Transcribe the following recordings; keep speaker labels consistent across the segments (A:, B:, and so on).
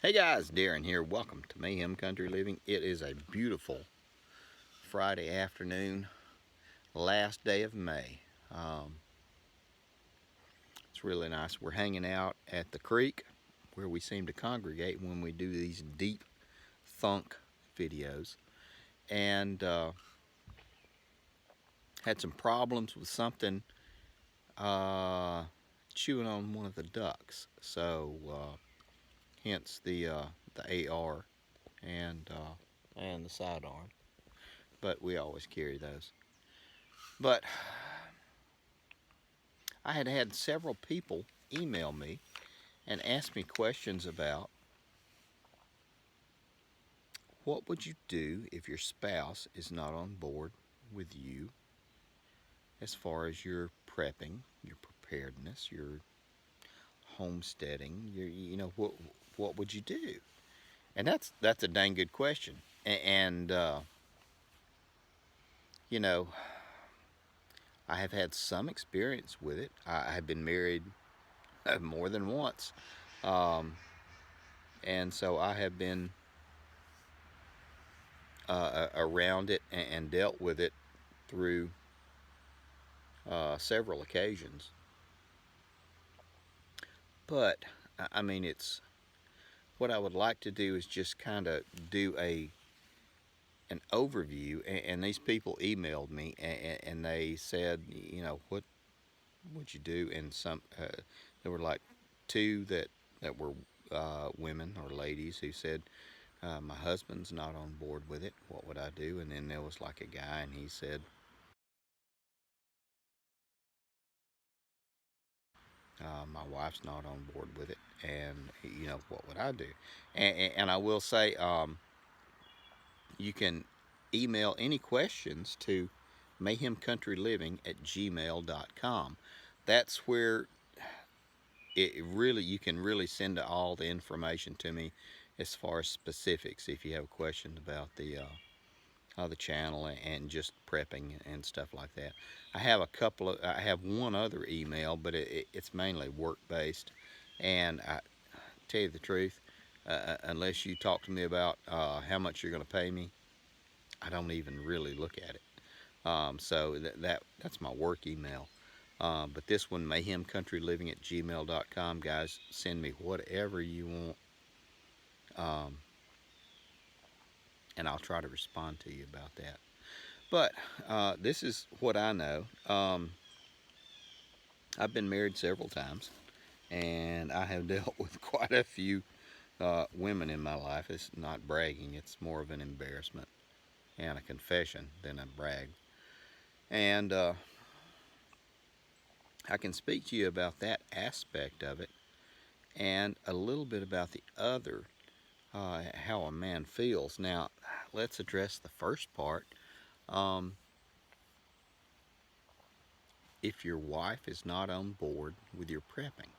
A: Hey guys, Darren here. Welcome to Mayhem Country Living. It is a beautiful Friday afternoon, last day of May. It's really nice. We're hanging out at the creek where we seem to congregate when we do these deep thunk videos. And had some problems with something chewing on one of the ducks. So hence the AR and the sidearm. But we always carry those. But I had had several people email me and ask me questions about what would you do if your spouse is not on board with you as far as your prepping, your preparedness, your homesteading, what would you do? And that's a dang good question. And you know, I have had some experience with it. I have been married more than once. Um, and so I have been around it and dealt with it through several occasions. But I mean, it's what I would like to do is just kind of do an overview. And these people emailed me and they said, what would you do? And there were like two that were women or ladies who said, my husband's not on board with it. What would I do? And then there was like a guy, and he said, my wife's not on board with it, and what would I do? And I will say, you can email any questions to mayhemcountryliving@gmail.com. That's where you can really send all the information to me as far as specifics. If you have questions about the channel and just prepping and stuff like that. I have one other email, but it's mainly work based. And I tell you the truth, unless you talk to me about how much you're going to pay me, I don't even really look at it. So that's my work email. But this one, mayhemcountryliving@gmail.com, guys, send me whatever you want, and I'll try to respond to you about that. But this is what I know. I've been married several times, and I have dealt with quite a few women in my life. It's not bragging, it's more of an embarrassment and a confession than a brag. And I can speak to you about that aspect of it and a little bit about the other, how a man feels. Now, let's address the first part. Um, if your wife is not on board with your prepping,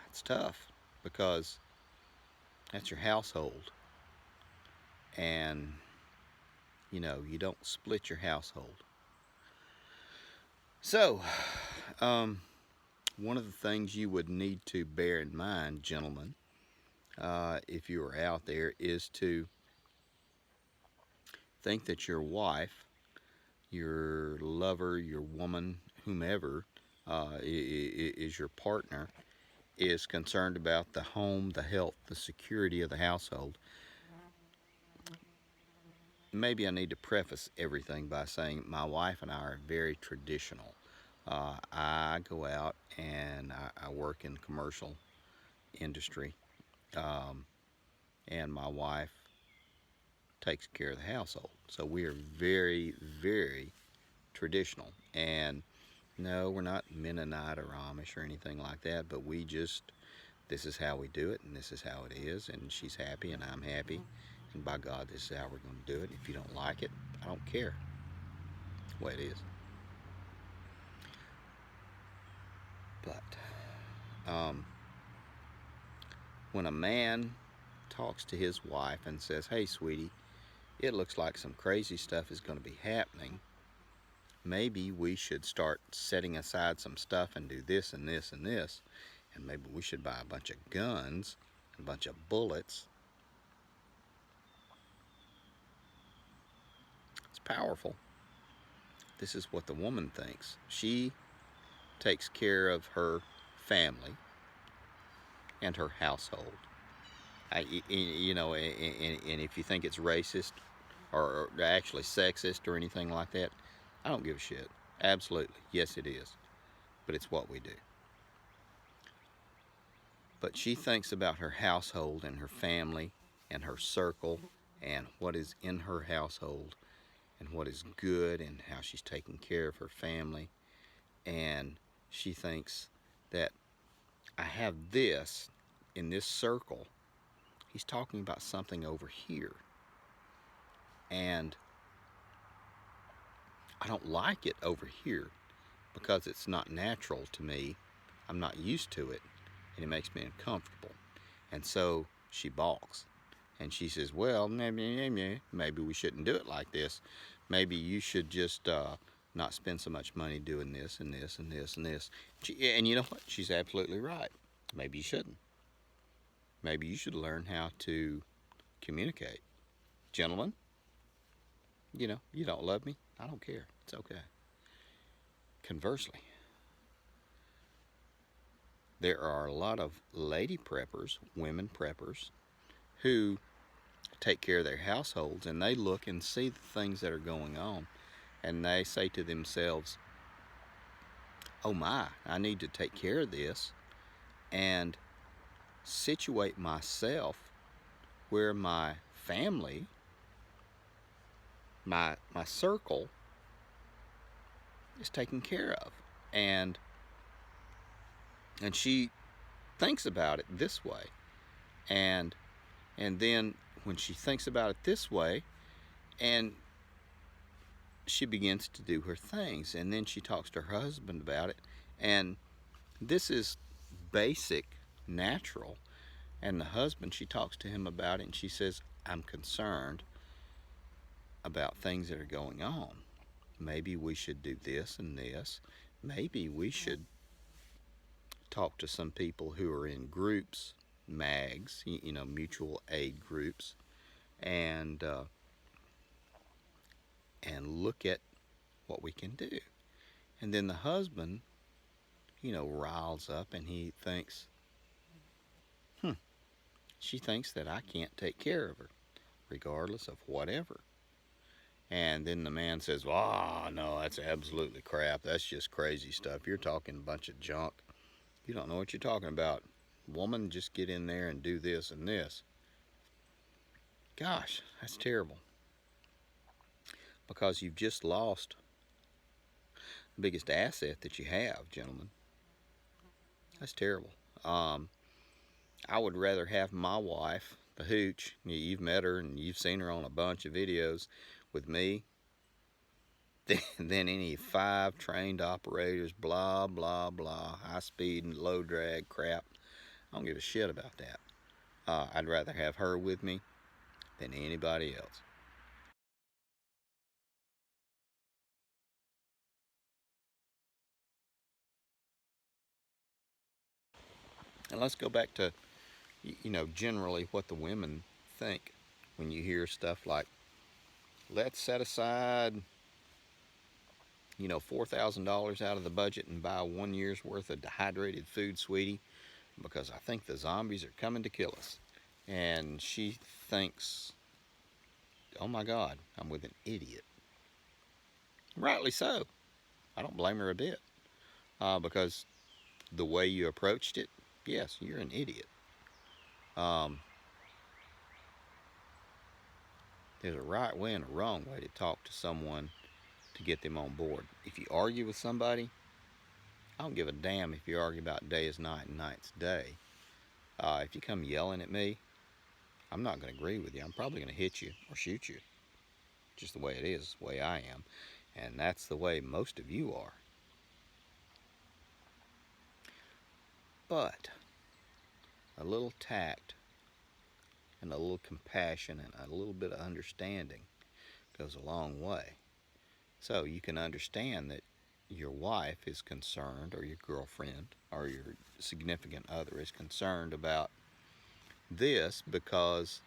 A: it's tough because that's your household, and you don't split your household. So, um, one of the things you would need to bear in mind, gentlemen, if you are out there, is to think that your wife, your lover, your woman, whomever is your partner, is concerned about the home, the health, the security of the household. Maybe I need to preface everything by saying my wife and I are very traditional. I go out and I work in commercial industry, um, and my wife takes care of the household. So we are very, very traditional. And no, we're not Mennonite or Amish or anything like that, but this is how we do it, and this is how it is, and she's happy, and I'm happy. And by God, this is how we're going to do it. If you don't like it, I don't care. That's the way it is. But when a man talks to his wife and says, hey, sweetie, it looks like some crazy stuff is going to be happening. Maybe we should start setting aside some stuff and do this and this and this. and maybe we should buy a bunch of guns, a bunch of bullets. It's powerful. This is what the woman thinks. She takes care of her family and her household. And if you think it's racist or actually sexist or anything like that, I don't give a shit. Absolutely. Yes, it is. But it's what we do. But she thinks about her household and her family and her circle and what is in her household and what is good and how she's taking care of her family. And she thinks that I have this in this circle. He's talking about something over here. And I don't like it over here because it's not natural to me. I'm not used to it, and it makes me uncomfortable. And so she balks. And she says, well, maybe we shouldn't do it like this. Maybe you should just not spend so much money doing this and this and this and this. And you know what? She's absolutely right. Maybe you shouldn't. Maybe you should learn how to communicate. Gentlemen, you don't love me. I don't care. It's okay. Conversely, there are a lot of lady preppers, women preppers, who take care of their households, and they look and see the things that are going on, and they say to themselves, oh my, I need to take care of this and situate myself where my family, my circle is taken care of. And she thinks about it this way. And then when she thinks about it this way, and she begins to do her things, and then she talks to her husband about it, and this is basic, natural. And the husband, she talks to him about it, and she says, I'm concerned about things that are going on. Maybe we should do this and this. Maybe we should talk to some people who are in groups, mags, mutual aid groups, and look at what we can do. And then the husband, riles up, and he thinks, she thinks that I can't take care of her, regardless of whatever. And then the man says, oh, no, that's absolutely crap. That's just crazy stuff. You're talking a bunch of junk. You don't know what you're talking about. Woman, just get in there and do this and this. Gosh, that's terrible. Because you've just lost the biggest asset that you have, gentlemen. That's terrible. I would rather have my wife, the hooch, you've met her and you've seen her on a bunch of videos with me, than any 5 trained operators, blah, blah, blah, high speed and low drag crap. I don't give a shit about that. I'd rather have her with me than anybody else. And let's go back to, generally what the women think when you hear stuff like, let's set aside, $4,000 out of the budget and buy 1 year's worth of dehydrated food, sweetie, because I think the zombies are coming to kill us. And she thinks, oh my God, I'm with an idiot. Rightly so. I don't blame her a bit. Because the way you approached it, yes, you're an idiot. There's a right way and a wrong way to talk to someone to get them on board. If you argue with somebody, I don't give a damn if you argue about day is night and night's day. If you come yelling at me, I'm not going to agree with you. I'm probably going to hit you or shoot you. Just the way it is, the way I am. And that's the way most of you are. But a little tact and a little compassion and a little bit of understanding goes a long way. So you can understand that your wife is concerned, or your girlfriend, or your significant other is concerned about this, because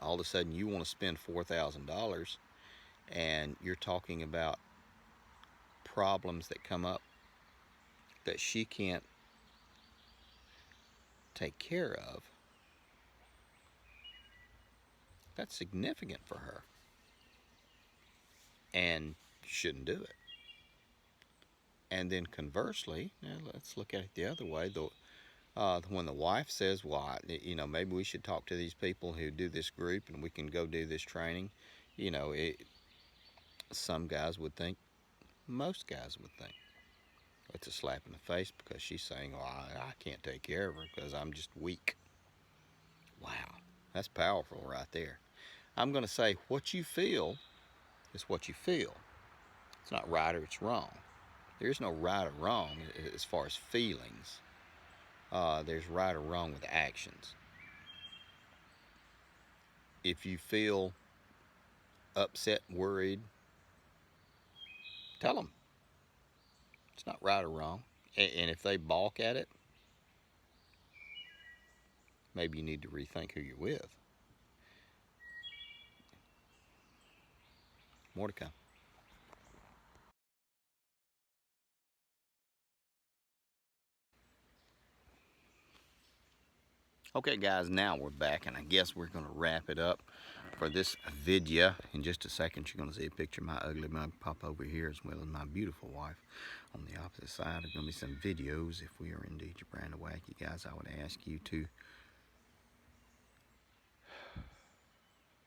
A: all of a sudden you want to spend $4,000 and you're talking about problems that come up that she can't take care of, that's significant for her, and you shouldn't do it. And then conversely, now let's look at it the other way. When the wife says, "Well, maybe we should talk to these people who do this group, and we can go do this training," you know, some guys would think, most guys would think, it's a slap in the face, because she's saying, "Oh, I can't take care of her because I'm just weak." Wow, that's powerful right there. I'm going to say, what you feel is what you feel. It's not right or it's wrong. There is no right or wrong as far as feelings. There's right or wrong with actions. If you feel upset, worried, tell them. It's not right or wrong. And if they balk at it, maybe you need to rethink who you're with. More to come. Okay, guys, now we're back, and I guess we're going to wrap it up for this video. In just a second, you're going to see a picture of my ugly mug pop over here, as well as my beautiful wife on the opposite side. There's going to be some videos. If we are indeed your brand of wacky, guys, I would ask you to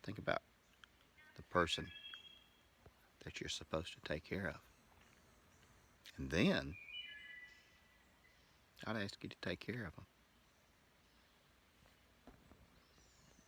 A: think about the person that you're supposed to take care of. And then I'd ask you to take care of them.